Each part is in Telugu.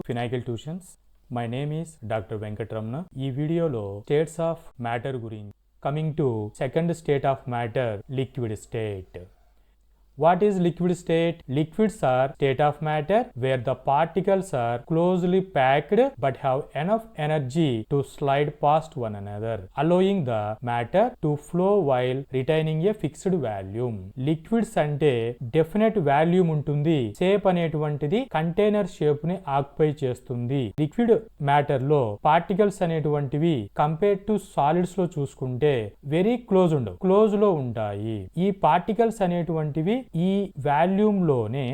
ఫినైకల్ tuitions. My name is doctor Venkataramana. ఈ వీడియోలో స్టేట్స్ ఆఫ్ మ్యాటర్ గురించి, coming to second state of matter, liquid state. What is liquid state? Liquids are state of matter where the particles are closely packed but have enough energy to slide past one another, allowing the matter to flow while retaining a fixed volume. Liquids అంటే డెఫినెట్ వాల్యూమ్ ఉంటుంది. షేప్ అనేటువంటిది కంటైనర్ షేప్ ని ఆక్యుపై చేస్తుంది. లిక్విడ్ మ్యాటర్ లో పార్టికల్స్ అనేటువంటివి కంపేర్ టు సాలిడ్స్ లో చూసుకుంటే వెరీ క్లోజ్ లో ఉంటాయి. ఈ పార్టికల్స్ అనేటువంటివి ఈ వాల్యూమ్ లోనే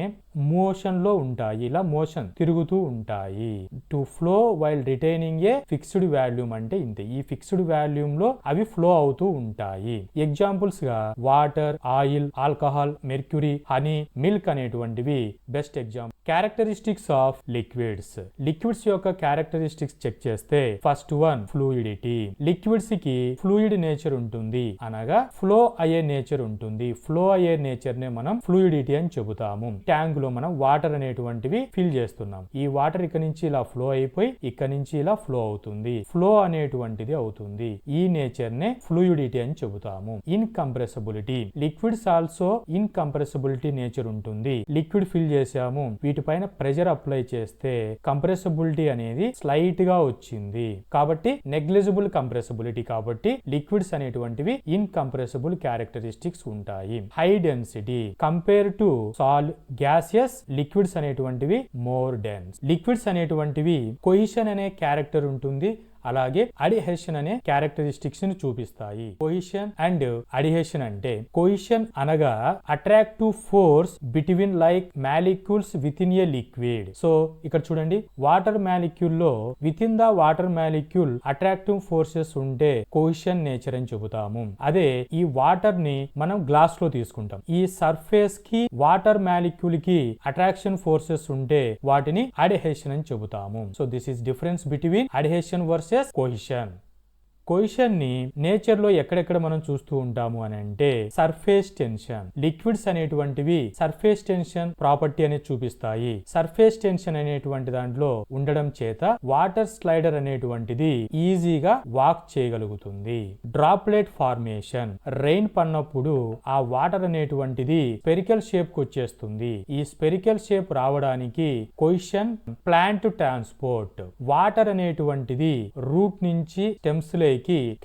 మోషన్ లో ఉంటాయి. ఇలా మోషన్ తిరుగుతూ ఉంటాయి. To flow while retaining A fixed volume అంటే ఇంతే. ఈ ఫిక్స్డ్ వాల్యూమ్ లో అవి ఫ్లో అవుతూ ఉంటాయి. ఎగ్జాంపుల్స్ గా water, oil, alcohol, mercury, honey, milk అనేటువంటివి best example. Characteristics of liquids. Liquids యొక్క క్యారెక్టరిస్టిక్స్ చెక్ చేస్తే ఫస్ట్ వన్ ఫ్లూయిడిటీ. లిక్విడ్స్ కి ఫ్లూయిడ్ నేచర్ ఉంటుంది, అనగా ఫ్లో అయ్యే నేచర్ ఉంటుంది. ఫ్లో అయ్యే నేచర్ నే మనం ఫ్లూయిడిటీ అని చెబుతాము. ట్యాంక్ మనం వాటర్ అనేటువంటివి ఫిల్ చేస్తున్నాం. ఈ వాటర్ ఇక్కడ నుంచి ఇలా ఫ్లో అయిపోయి ఇక్కడ నుంచి ఇలా ఫ్లో అవుతుంది. ఫ్లో అనేటువంటిది అవుతుంది. ఈ నేచర్ నే ఫ్లూయిడిటీ అని చెబుతాము. ఇన్కంప్రెసిబిలిటీ. లిక్విడ్స్ ఆల్సో ఇన్కంప్రెసిబిలిటీ నేచర్ ఉంటుంది. లిక్విడ్ ఫిల్ చేసాము, వీటిపైన ప్రెషర్ అప్లై చేస్తే కంప్రెసిబిలిటీ అనేది స్లైట్ గా వచ్చింది కాబట్టి నెగ్లిజిబుల్ కంప్రెసిబిలిటీ. కాబట్టి లిక్విడ్స్ అనేటువంటివి ఇన్కంప్రెసిబుల్ క్యారెక్టరిస్టిక్స్ ఉంటాయి. High density. Compare to gases, liquids అనేటువంటివి మోర్ డెన్స్. లిక్విడ్స్ అనేటువంటివి కొహిషన్ అనే క్యారెక్టర్ ఉంటుంది, అలాగే అడిహెషన్ అనే క్యారెక్టరిస్టిక్స్ ని చూపిస్తాయి. కొహిషన్ అండ్ అడిహెషన్ అంటే, కొహిషన్ అనగా attractive force between like molecules with in a liquid. So ఇక్కడ చూడండి, వాటర్ మాలిక్యూల్ లో with in the water molecule attractive forces ఉంటే కొహిషన్ నేచర్ అని చెబుతాము. అదే ఈ వాటర్ ని మనం గ్లాస్ లో తీసుకుంటాం. ఈ సర్ఫేస్ కి వాటర్ మాలిక్యూల్ కి అట్రాక్షన్ ఫోర్సెస్ ఉంటే వాటిని అడిహెషన్ అని చెబుతాము. So this is difference between adhesion versus cohesion. Cohesion ని నేచర్ లో ఎక్కడెక్కడ మనం చూస్తూ ఉంటాము అని అంటే, సర్ఫేస్ టెన్షన్. లిక్విడ్స్ అనేటువంటివి సర్ఫేస్ టెన్షన్ ప్రాపర్టీ అనేది చూపిస్తాయి. సర్ఫేస్ టెన్షన్ అనేటువంటి దాంట్లో ఉండడం చేత వాటర్ స్లైడర్ అనేటువంటిది ఈజీగా వాక్ చేయగలుగుతుంది. Droplet formation. రెయిన్ పడినప్పుడు ఆ వాటర్ అనేటువంటిది స్పెరికల్ షేప్ కు వచ్చేస్తుంది. ఈ స్పెరికల్ షేప్ రావడానికి కొహిషన్ ప్లాంట్ ట్రాన్స్పోర్ట్. వాటర్ అనేటువంటిది రూట్ నుంచి స్టెమ్స్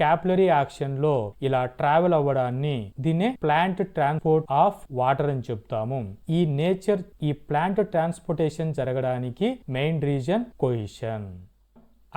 క్యాపిలరీ యాక్షన్ లో ఇలా ట్రావెల్ అవ్వడాన్ని దీన్నే ప్లాంట్ ట్రాన్స్పోర్ట్ ఆఫ్ వాటర్ అని చెప్తాము. ఈ నేచర్, ఈ ప్లాంట్ ట్రాన్స్పోర్టేషన్ జరగడానికి మెయిన్ రీజన్ కొహిషన్.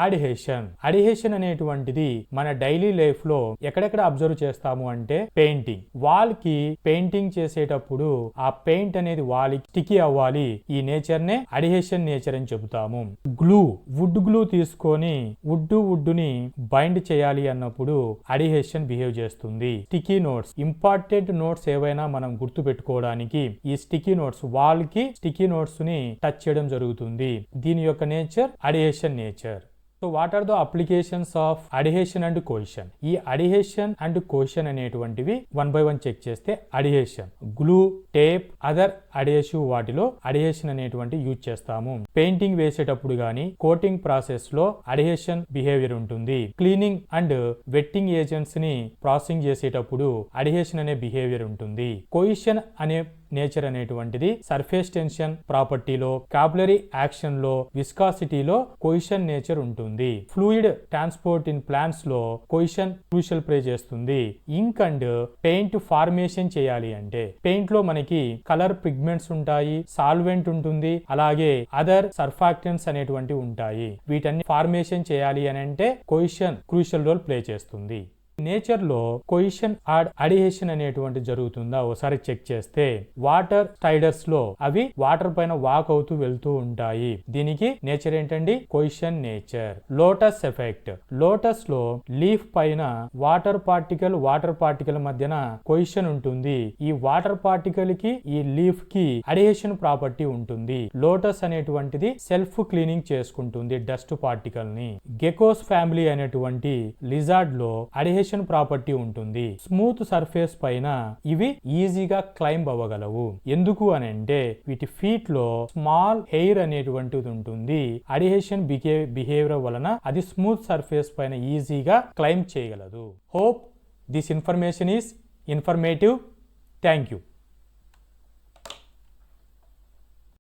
అడిహెషన్. అడిహెషన్ అనేటువంటిది మన డైలీ లైఫ్ లో ఎక్కడెక్కడ అబ్జర్వ్ చేస్తాము అంటే, పెయింటింగ్. వాల్ కి పెయింటింగ్ చేసేటప్పుడు ఆ పెయింట్ అనేది వాల్ స్టికీ అవ్వాలి. ఈ నేచర్ నే అడిహెషన్ నేచర్ అని చెబుతాము. గ్లూ. వుడ్ గ్లూ తీసుకొని వుడ్ ని బైండ్ చేయాలి అన్నప్పుడు అడిహెషన్ బిహేవ్ చేస్తుంది. Sticky notes. ఇంపార్టెంట్ నోట్స్ ఏవైనా మనం గుర్తు పెట్టుకోవడానికి ఈ స్టికీ నోట్స్, వాల్ కి స్టికీ నోట్స్ ని టచ్ చేయడం జరుగుతుంది. దీని యొక్క nature adhesion nature. So what are the applications of adhesion and cohesion? ఈ అడిహెషన్ అండ్ కొహిషన్ అనేటువంటివి వన్ బై వన్ చెక్ చేస్తే, అడిహెషన్ గ్లూ, టేప్, అదర్ అడిహెసివ్ వాటిలో అడిహెషన్ అనేటువంటి యూజ్ చేస్తాము. పెయింటింగ్ వేసేటప్పుడు గానీ కోటింగ్ ప్రాసెస్ లో అడిహెషన్ బిహేవియర్ ఉంటుంది. క్లీనింగ్ అండ్ వెట్టింగ్ ఏజెంట్స్ ని ప్రాసెసింగ్ చేసేటప్పుడు అడిహెషన్ అనే బిహేవియర్ ఉంటుంది. కొహిషన్ అనే నేచర్ అనేటువంటిది సర్ఫేస్ టెన్షన్ ప్రాపర్టీలో, క్యాపిలరీ యాక్షన్ లో, విస్కాసిటీలో కొహిషన్ నేచర్ ఉంటుంది. ఫ్లూయిడ్ ట్రాన్స్పోర్ట్ ఇన్ ప్లాంట్స్ లో కొహిషన్ క్రూషియల్ ప్లే చేస్తుంది. ఇంక్ అండ్ పెయింట్ ఫార్మేషన్ చేయాలి అంటే, పెయింట్ లో మనకి కలర్ పిగ్మెంట్స్ ఉంటాయి, సాల్వెంట్ ఉంటుంది, అలాగే అదర్ సర్ఫాక్టెంట్స్ అనేటువంటి ఉంటాయి. వీటన్ని ఫార్మేషన్ చేయాలి అని అంటే కొహిషన్ క్రూషియల్ రోల్ ప్లే చేస్తుంది. నేచర్ లో కొహిషన్ అడిహెషన్ అనేటువంటి జరుగుతుందా ఒకసారి చెక్ చేస్తే, వాటర్ స్లైడర్స్ లో అవి వాటర్ పైన వాక్ అవుతూ వెళ్తూ ఉంటాయి. దీనికి నేచర్ ఏంటండి? కొహిషన్ నేచర్. Lotus effect. లోటస్ లో లీఫ్ పైన వాటర్ పార్టికల్ మధ్యన కొహిషన్ ఉంటుంది. ఈ వాటర్ పార్టికల్ కి ఈ లీఫ్ కి అడిహెషన్ ప్రాపర్టీ ఉంటుంది. లోటస్ అనేటువంటిది సెల్ఫ్ క్లీనింగ్ చేసుకుంటుంది డస్ట్ పార్టికల్ ని. గెకోస్ ఫ్యామిలీ అనేటువంటి లిజార్డ్ లో అడిహెషన్ అడిహేషన్ ప్రాపర్టీ ఉంటుంది. స్మూత్ సర్ఫేస్ పైన ఇవి ఈజీగా క్లైంబ్ అవ్వగలవు. ఎందుకు అని అంటే వీటి ఫీట్ లో స్మాల్ హెయిర్ అనేటువంటిది ఉంటుంది. అడిహేషన్ బిహేవియర్ వలన అది స్మూత్ సర్ఫేస్ పైన ఈజీగా క్లైంబ్ చేయగలదు. Hope this information is informative. Thank you.